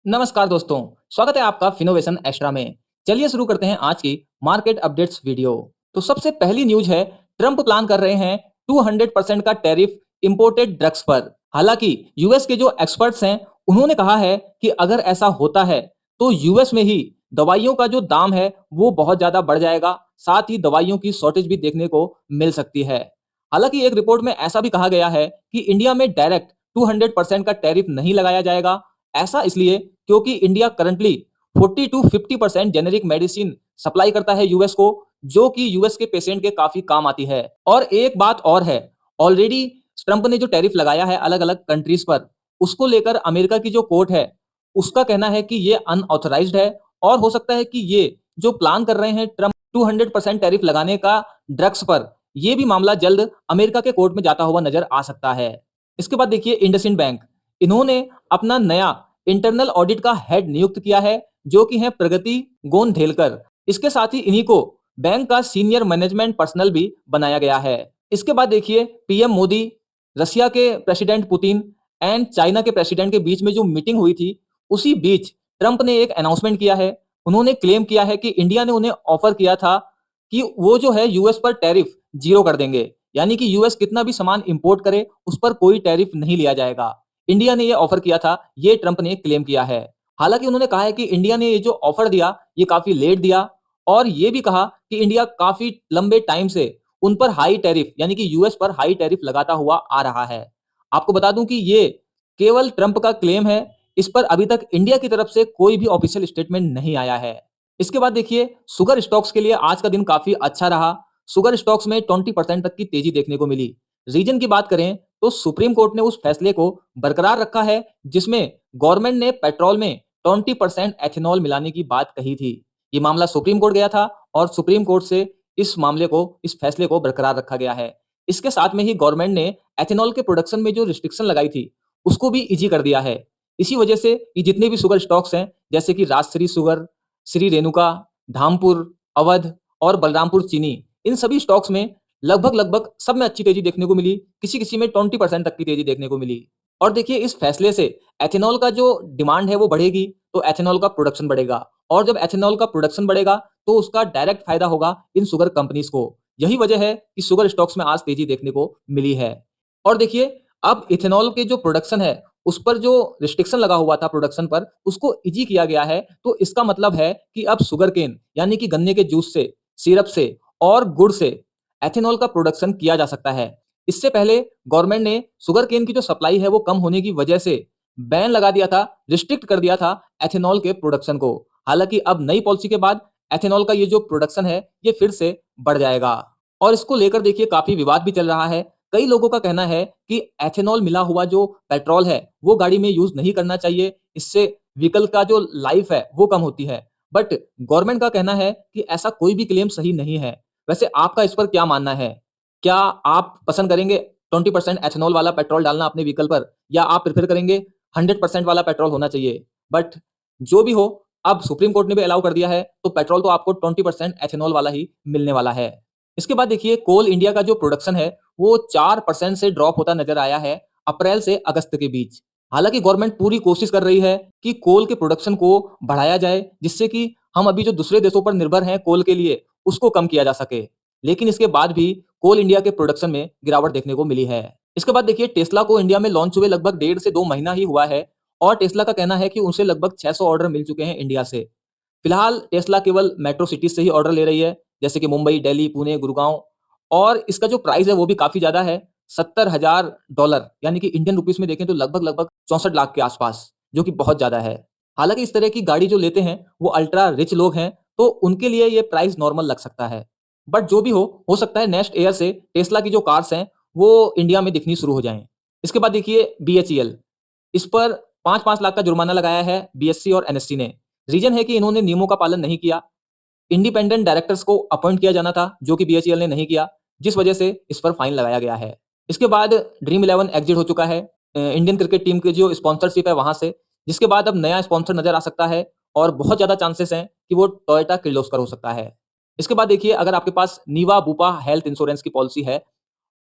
नमस्कार दोस्तों, स्वागत है आपका फिनोवेशन एक्स्ट्रा में। चलिए शुरू करते हैं आज की मार्केट अपडेट्स वीडियो। तो सबसे पहली न्यूज है, ट्रंप प्लान कर रहे हैं 200% का टैरिफ इंपोर्टेड ड्रग्स पर। हालांकि यूएस के जो एक्सपर्ट्स हैं, उन्होंने कहा है कि अगर ऐसा होता है तो यूएस में ही दवाइयों का जो दाम है वो बहुत ज्यादा बढ़ जाएगा, साथ ही दवाइयों की शॉर्टेज भी देखने को मिल सकती है। हालांकि एक रिपोर्ट में ऐसा भी कहा गया है कि इंडिया में डायरेक्ट 200% का टैरिफ नहीं लगाया जाएगा। ऐसा इसलिए क्योंकि India currently 40 to 50% generic medicine supply करता है यूएस को, जो कि यूएस के पेशेंट के काफी काम आती है। और एक बात और है, ऑलरेडी ट्रंप ने जो टैरिफ लगाया है अलग अलग कंट्रीज पर, उसको लेकर अमेरिका की जो कोर्ट है उसका कहना है कि ये अनऑथराइज्ड है। और हो सकता है कि ये जो प्लान कर रहे हैं ट्रंप 200% टैरिफ लगाने का ड्रग्स पर, ये भी मामला जल्द अमेरिका के कोर्ट में जाता हुआ नजर आ सकता है। इसके बाद देखिए इंडसइंड बैंक, इन्होंने अपना नया इंटरनल ऑडिट का हेड नियुक्त किया है, जो कि है प्रगति गोंधेलकर। इसके साथ ही इन्हीं को बैंक का सीनियर मैनेजमेंट पर्सनल भी बनाया गया है। इसके बाद देखिए पीएम मोदी, रशिया के प्रेसिडेंट पुतिन एंड चाइना के प्रेसिडेंट के बीच में जो मीटिंग हुई थी, उसी बीच ट्रंप ने एक अनाउंसमेंट किया है। उन्होंने क्लेम किया है कि इंडिया ने उन्हें ऑफर किया था कि वो जो है यूएस पर टैरिफ जीरो कर देंगे, यानी कि यूएस कितना भी सामान इंपोर्ट करे उस पर कोई टैरिफ नहीं लिया जाएगा। इंडिया ने ये ऑफर किया था, ये ट्रंप ने क्लेम किया है। हालांकि उन्होंने कहा है कि इंडिया ने ये जो ऑफर दिया ये काफी लेट दिया, और ये भी कहा कि इंडिया काफी लंबे टाइम से उन पर हाई टैरिफ यानी कि यूएस पर हाई टैरिफ लगाता हुआ आ रहा है। आपको बता दूं कि ये केवल ट्रंप का क्लेम है, इस पर अभी तक इंडिया की तरफ से कोई भी ऑफिशियल स्टेटमेंट नहीं आया है। इसके बाद देखिए शुगर स्टॉक्स के लिए आज का दिन काफी अच्छा रहा। शुगर स्टॉक्स में 20% तक की तेजी देखने को मिली। रीजन की बात करें तो सुप्रीम कोर्ट ने उस फैसले को बरकरार रखा है जिसमें गवर्नमेंट ने पेट्रोल में 20% एथेनॉल मिलाने की बात कही थी। ये मामला सुप्रीम कोर्ट गया था और सुप्रीम कोर्ट से इस फैसले को बरकरार रखा गया है। इसके साथ में ही गवर्नमेंट ने एथेनॉल के प्रोडक्शन में जो रिस्ट्रिक्शन लगाई थी उसको भी इजी कर दिया है। इसी वजह से ये जितने भी शुगर स्टॉक्स हैं, जैसे कि राजश्री शुगर, श्री रेणुका, धामपुर, अवध और बलरामपुर चीनी, इन सभी स्टॉक्स में लगभग लगभग सब में अच्छी तेजी देखने को मिली। किसी किसी में 20% तक की तेजी देखने को मिली। और देखिए इस फैसले से एथेनॉल का जो डिमांड है वो बढ़ेगी, तो एथेनॉल का प्रोडक्शन बढ़ेगा, और जब एथेनॉल का प्रोडक्शन बढ़ेगा तो उसका डायरेक्ट फायदा होगा इन शुगर कंपनीज को। यही वजह है कि शुगर स्टॉक्स में आज तेजी देखने को मिली है। और देखिए अब इथेनॉल के जो प्रोडक्शन है उस पर जो रिस्ट्रिक्शन लगा हुआ था प्रोडक्शन पर, उसको इजी किया गया है। तो इसका मतलब है कि अब शुगर केन यानी कि गन्ने के जूस से, सिरप से और गुड़ से एथेनॉल का प्रोडक्शन किया जा सकता है। इससे पहले गवर्नमेंट ने शुगर केन की जो सप्लाई है वो कम होने की वजह से बैन लगा दिया था, रिस्ट्रिक्ट कर दिया था एथेनॉल के प्रोडक्शन को। हालांकि अब नई पॉलिसी के बाद एथेनॉल का ये जो प्रोडक्शन है ये फिर से बढ़ जाएगा। और इसको लेकर देखिए काफी विवाद भी चल रहा है। कई लोगों का कहना है कि एथेनॉल मिला हुआ जो पेट्रोल है वो गाड़ी में यूज नहीं करना चाहिए, इससे व्हीकल का जो लाइफ है वो कम होती है। बट गवर्नमेंट का कहना है कि ऐसा कोई भी क्लेम सही नहीं है। वैसे आपका इस पर क्या मानना है? क्या आप पसंद करेंगे 20% एथेनॉल वाला पेट्रोल डालना अपने व्हीकल पर, या आप प्रेफर करेंगे 100% वाला पेट्रोल होना चाहिए? बट जो भी हो, अब सुप्रीम कोर्ट ने भी अलाउ कर दिया है, तो पेट्रोल तो आपको 20% एथेनॉल वाला ही मिलने वाला है। इसके बाद देखिए कोल इंडिया का जो प्रोडक्शन है वो 4% से ड्रॉप होता नजर आया है अप्रैल से अगस्त के बीच। हालांकि गवर्नमेंट पूरी कोशिश कर रही है कि कोल के प्रोडक्शन को बढ़ाया जाए, जिससे कि हम अभी जो दूसरे देशों पर निर्भर हैं कोल के लिए, उसको कम किया जा सके। लेकिन इसके बाद भी कोल इंडिया के प्रोडक्शन में गिरावट देखने को मिली है। इसके बाद देखिए टेस्ला को इंडिया में लॉन्च हुए लगभग 1.5 से 2 महीना ही हुआ है, और टेस्ला का कहना है कि उनसे लगभग 600 ऑर्डर मिल चुके हैं इंडिया से। फिलहाल टेस्ला केवल मेट्रो सिटीज से ही ऑर्डर ले रही है, जैसे कि मुंबई, दिल्ली, पुणे, गुड़गांव। और इसका जो प्राइस है वो भी काफी ज्यादा है, $70,000, यानी कि इंडियन रुपीस में देखें तो लगभग लगभग 64 लाख के आसपास, जो कि बहुत ज्यादा है। हालांकि इस तरह की गाड़ी जो लेते हैं वो अल्ट्रा रिच लोग हैं, तो उनके लिए ये प्राइस नॉर्मल लग सकता है। बट जो भी हो सकता है नेक्स्ट ईयर से टेस्ला की जो कार्स हैं वो इंडिया में दिखनी शुरू हो जाएं। इसके बाद देखिए बीएचईएल, इस पर 5-5 लाख का जुर्माना लगाया है बीएससी और एनएससी ने। रीजन है कि इन्होंने नियमों का पालन नहीं किया। इंडिपेंडेंट डायरेक्टर्स को अपॉइंट किया जाना था, जो कि बीएचईएल ने नहीं किया, जिस वजह से इस पर फाइन लगाया गया है। इसके बाद ड्रीम 11 एग्जिट हो चुका है इंडियन क्रिकेट टीम की जो स्पॉन्सरशिप है वहां से, जिसके बाद अब नया स्पॉन्सर नजर आ सकता है, और बहुत ज्यादा चांसेस हैं कि वो टोयोटा किर्लोस्कर हो सकता है। इसके बाद देखिए अगर आपके पास नीवा बूपा हेल्थ इंश्योरेंस की पॉलिसी है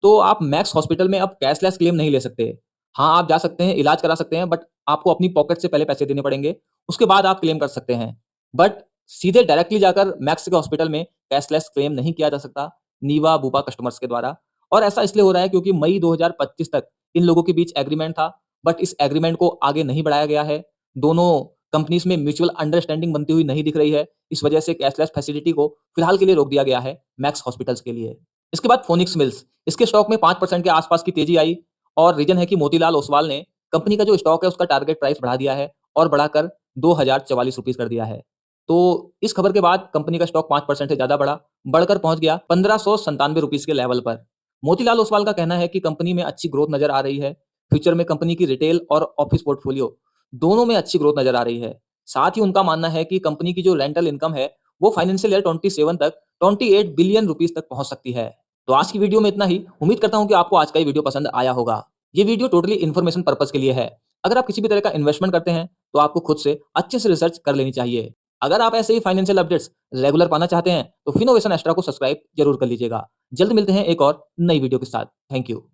तो आप मैक्स हॉस्पिटल में अब कैशलेस क्लेम नहीं ले सकते। हाँ, आप जा सकते हैं, इलाज करा सकते हैं, बट आपको अपनी पॉकेट से पहले पैसे देने पड़ेंगे, उसके बाद आप क्लेम कर सकते हैं। बट सीधे डायरेक्टली जाकर मैक्स के हॉस्पिटल में कैशलेस क्लेम नहीं किया जा सकता, नीवा, बूपा कस्टमर्स के द्वारा। और ऐसा इसलिए हो रहा है क्योंकि मई 2025 तक इन लोगों के बीच एग्रीमेंट था, बट इस एग्रीमेंट को आगे नहीं बढ़ाया गया है। दोनों कंपनीज़ में म्यूचुअल अंडरस्टैंडिंग बनती हुई नहीं दिख रही है। इस वजह से कैशलेस फैसिलिटी को फिलहाल के लिए रोक दिया गया है मैक्स हॉस्पिटल्स के लिए। इसके बाद फोनिक्स मिल्स, इसके स्टॉक में 5% के आसपास की तेजी आई और रीजन है कि मोतीलाल ओसवाल ने कंपनी का जो स्टॉक है उसका टारगेट प्राइस बढ़ा दिया है और बढ़ाकर ₹2044 कर दिया है। तो इस खबर के बाद कंपनी का स्टॉक 5% से ज़्यादा बढ़ा, बढ़कर पहुंच गया ₹1597 के लेवल पर। मोतीलाल ओसवाल का कहना है कि कंपनी में अच्छी ग्रोथ नजर आ रही है। फ्यूचर में कंपनी की रिटेल और ऑफिस पोर्टफोलियो दोनों में अच्छी ग्रोथ नजर आ रही है। साथ ही उनका मानना है कि कंपनी की जो रेंटल इनकम है वो फाइनेंशियल ईयर 27 तक 28 बिलियन रुपीस तक पहुंच सकती है। तो आज की वीडियो में इतना ही। उम्मीद करता हूं कि आपको आज का ये वीडियो पसंद आया होगा। ये वीडियो टोटली इन्फॉर्मेशन पर्पस के लिए है। अगर आप किसी भी तरह का इन्वेस्टमेंट करते हैं तो आपको खुद से अच्छे से रिसर्च कर लेनी चाहिए। अगर आप ऐसे ही फाइनेंशियल अपडेट्स रेगुलर पाना चाहते हैं तो फिनोवेशन एक्स्ट्रा को सब्सक्राइब जरूर कर लीजिएगा। जल्द मिलते हैं एक और नई वीडियो के साथ। Thank you.